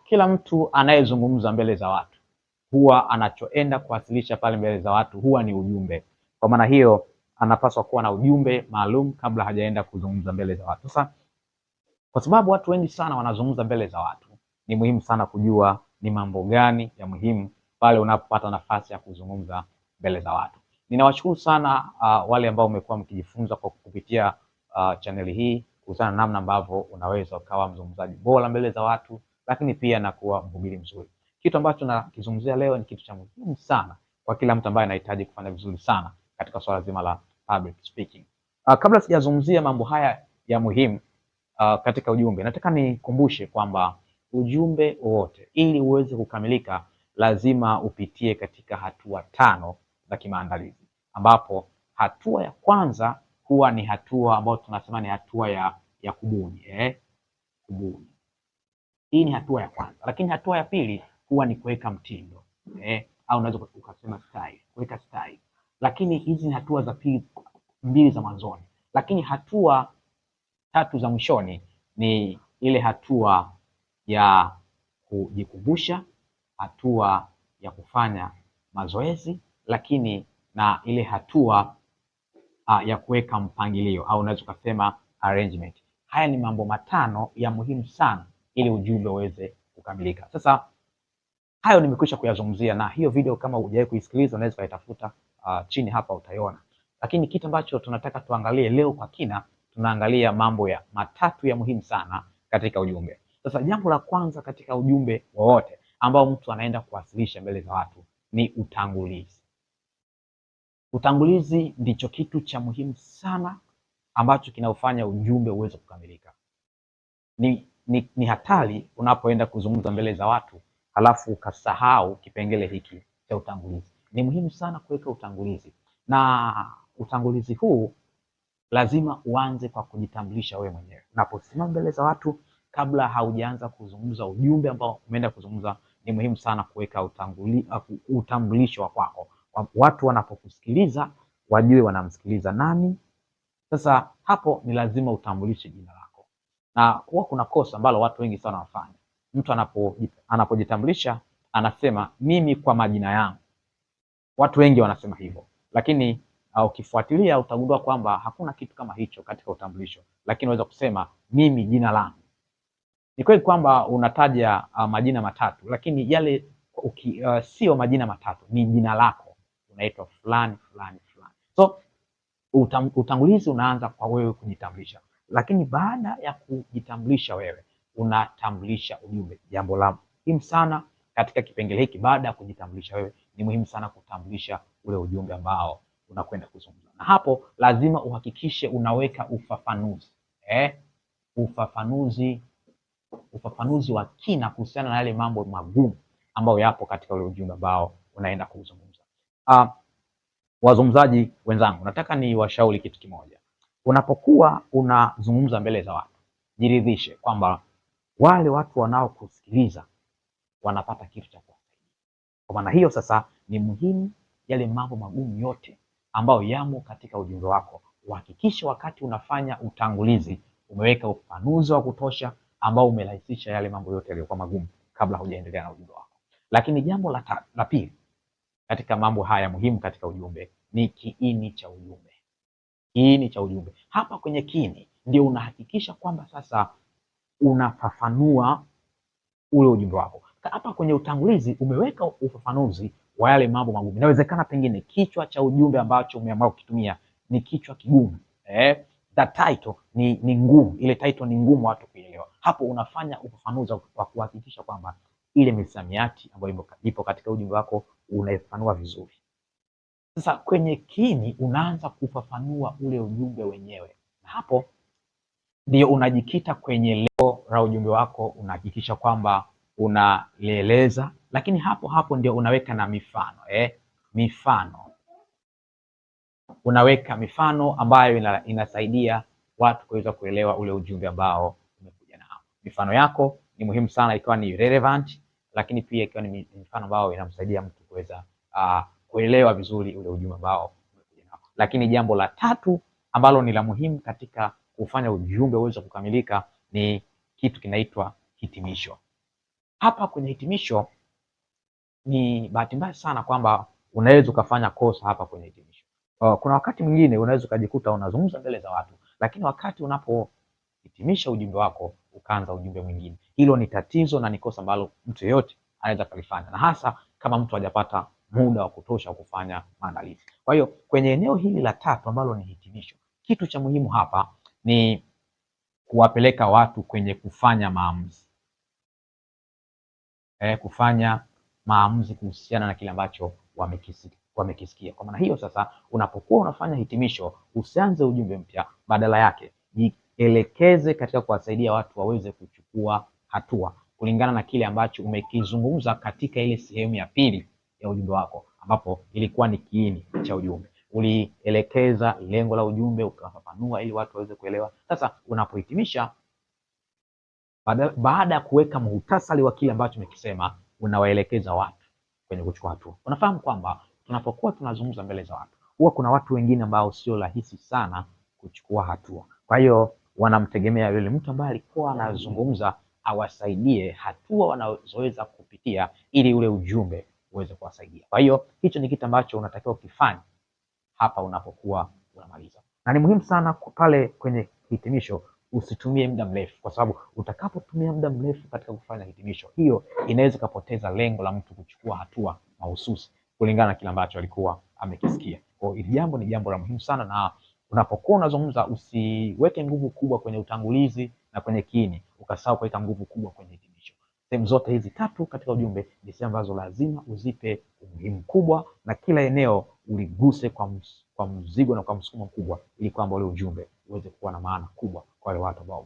kila mtu anayezungumza mbele za watu huwa anachoenda kuwasilisha pale mbele za watu huwa ni ujumbe. Kwa maana hiyo anapaswa kuwa na ujumbe maalum kabla hajaenda kuzungumza mbele za watu. Sasa kwa sababu watu wengi sana wanazungumza mbele za watu, ni muhimu sana kujua ni mambo gani ya muhimu pale unapopata nafasi ya kuzungumza mbele za watu. Ninawashukuru sana wale ambao umekuwa mkijifunza kwa kupitia chaneli hii kuhusiana na namna ambavyo unaweza ukawa mzungumzaji bora mbele za watu, lakini pia na kuwa mhubiri mzuri. Kitu ambacho nakizungumzia leo ni kitu cha muhimu sana kwa kila mtu ambaye anahitaji kufanya vizuri sana katika swala zima la public speaking. Kabla sijazungumzia mambo haya ya muhimu katika ujumbe, nataka nikumbushe kwamba ujumbe wote ili uweze kukamilika lazima upitie katika hatua 5 za kimaandalizi, ambapo hatua ya kwanza huwa ni hatua ambayo tunasema ni hatua ya kubuni. Kubuni. Hii ni hatua ya kwanza, lakini hatua ya pili huwa ni kuweka mtindo, au unaweza ukasema style, kuweka style. Lakini hizi ni hatua za pili, mbili za mwanzoni, lakini hatua 3 za mwishoni ni ile hatua ya kujikumbusha, hatua ya kufanya mazoezi, lakini na ile hatua ya kuweka mpangilio au unaweza kusema arrangement. Haya ni mambo 5 ya muhimu sana ili ujumbe uweze kukamilika. Sasa hayo nimekwisha kuyazungumzia, na hiyo video kama hujawahi kuisikiliza unaweza kuitafuta chini hapa utaiona. Lakini kitu ambacho tunataka tuangalie leo kwa kina, tunaangalia mambo ya 3 ya muhimu sana katika ujumbe. Sasa jambo la kwanza katika ujumbe wowote ambao mtu anaenda kuwasilisha mbele za watu ni utangulizi. Utangulizi ndicho kitu cha muhimu sana ambacho kinaufanya ujumbe uweze kukamilika. Ni hatari unapoenda kuzungumza mbele za watu halafu ukasahau kipengele hiki cha utangulizi. Ni muhimu sana kuweka utangulizi, na utangulizi huu lazima uanze kwa kujitambulisha wewe mwenyewe. Unaposimama mbele za watu, kabla haujaanza kuzungumza ujumbe ambao umeenda kuzungumza, ni muhimu sana kuweka utambulisho wa kwako. Watu wanapokusikiliza wajue wanamsikiliza nani. Sasa hapo ni lazima utambulishe jina lako, na huwa kuna kosa ambalo watu wengi sana wanafanya. Mtu anapojitambulisha anasema mimi kwa majina yangu. Watu wengi wanasema hivyo, lakini ukifuatilia utagundua kwamba hakuna kitu kama hicho katika utambulisho, lakini unaweza kusema mimi jina langu. Ni kweli kwamba unataja majina 3, lakini yale sio majina 3, ni jina lako. Unaitwa fulani fulani fulani. So utangulizi unaanza kwa wewe kujitambulisha, lakini baada ya kujitambulisha wewe unatambulisha ujumbe. Jambo la muhimu sana katika kipengele hiki, baada ya kujitambulisha wewe, ni muhimu sana kutambulisha ule ujumbe ambao unakwenda kuzungumza. Na hapo lazima uhakikishe unaweka ufafanuzi. Ufafanuzi wa kina kuhusiana na yale mambo magumu ambayo yapo katika ule ujumbe ambao unaenda kuzungumza. Wazungumzaji wenzangu, nataka ni washauri kitu kimoja. Unapokuwa unazungumza mbele za watu, jiridhishe kwamba wale watu wanaokusikiliza wanapata kitu cha kuwasaidia. Kwa maana hiyo sasa ni muhimu yale mambo magumu yote ambayo yamo katika ujumbe wako, uhakikishe wakati unafanya utangulizi umeweka ufafanuzi wa kutosha ambao umerahisisha yale mambo yote yaliyokuwa magumu kabla hujaendelea na ujumbe wako. Lakini jambo la pili katika mambo haya muhimu katika ujumbe ni kiini cha ujumbe. Kiini cha ujumbe. Hapa kwenye kiini ndio unahakikisha kwamba sasa unafafanua ule ujumbe wako. Hapa kwenye utangulizi umeweka ufafanuzi wa yale mambo magumu. Inawezekana pengine kichwa cha ujumbe ambacho umeamua kukitumia ni kichwa kigumu. The title ni ngumu. Ile title ni ngumu watu kuelewa. Hapo unafanya ufafanuzi wa kuhakikisha kwamba ile misamiati ambayo ipo katika ujumbe wako unaifafanua vizuri. Sasa kwenye kiini unaanza kufafanua ule ujumbe wenyewe. Na hapo ndio unajikita kwenye lengo la ujumbe wako, unahakikisha kwamba unalieleza, lakini hapo ndio unaweka na mifano. Mifano. Unaweka mifano ambayo inasaidia watu kuweza kuelewa ule ujumbe ambao umekuja nao. Mifano yako ni muhimu sana ikiwa ni relevant, lakini pia ikiwa ni mifano ambao inamsaidia mtu kuweza kuelewa vizuri ule ujumbe ambao umekuja nao. Lakini jambo la 3 ambalo ni la muhimu katika kufanya ujumbe uweze kukamilika ni kitu kinaitwa hitimisho. Hapa kwenye hitimisho, ni bahati mbaya sana kwamba unaweza ukafanya kosa hapa kwenye hitimisho. Kuna wakati mwingine unaweza ukajikuta unazungumza mbele za watu, lakini wakati unapohitimisha ujumbe wako ukaanza ujumbe mwingine. Hilo ni tatizo na ni kosa ambalo mtu yeyote anaweza kulifanya, na hasa kama mtu hajapata muda wa kutosha kufanya maandalizi. Kwa hiyo kwenye eneo hili la tatu ambalo ni hitimisho, kitu cha muhimu hapa ni kuwapeleka watu kwenye kufanya maamuzi. Kufanya maamuzi kuhusiana na kile ambacho wamekisikia. Kwa maana hiyo sasa, unapokuwa unafanya hitimisho, usianze ujumbe mpya, badala yake jielekeze katika kuwasaidia watu waweze kuchukua hatua kulingana na kile ambacho umekizungumza katika ile sehemu ya pili ya ujumbe wako, ambapo ilikuwa ni kiini cha ujumbe. Ulielekeza lengo la ujumbe, ukafafanua ili watu waweze kuelewa. Sasa unapohitimisha, baada ya kuweka muhtasari wa kile ambacho umekisema, unawaelekeza watu kwenye kuchukua hatua. Unafahamu kwamba tunapokuwa tunazungumza mbele za watu, huwa kuna watu wengine ambao sio rahisi sana kuchukua hatua. Kwa hiyo wanamtegemea yule mtu ambaye alikuwa anazungumza awasaidie hatua wanazoweza kupitia ili ule ujumbe uweze kuwasaidia. Kwa hiyo hicho ni kitu ambacho unatakiwa ukifanya hapa unapokuwa unamaliza, na ni muhimu sana pale kwenye hitimisho usitumie muda mrefu, kwa sababu utakapotumia muda mrefu katika kufanya hitimisho, hiyo inaweza kupoteza lengo la mtu kuchukua hatua mahususi kulingana na kile ambacho alikuwa amekisikia. Kwa hiyo jambo ni jambo la muhimu sana, na unapokuwa unazungumza usiweke nguvu kubwa kwenye utangulizi na kwenye kiini, ukasahau kuweka nguvu kubwa kwenye hitimisho. Sehemu zote hizi tatu katika ujumbe ni sehemu ambazo lazima uzipe umuhimu kubwa, na kila eneo uliguse kwa mzigo na kwa msukumo mkubwa, ili kwamba ule ujumbe uweze kuwa na maana kubwa kwa wale watu ambao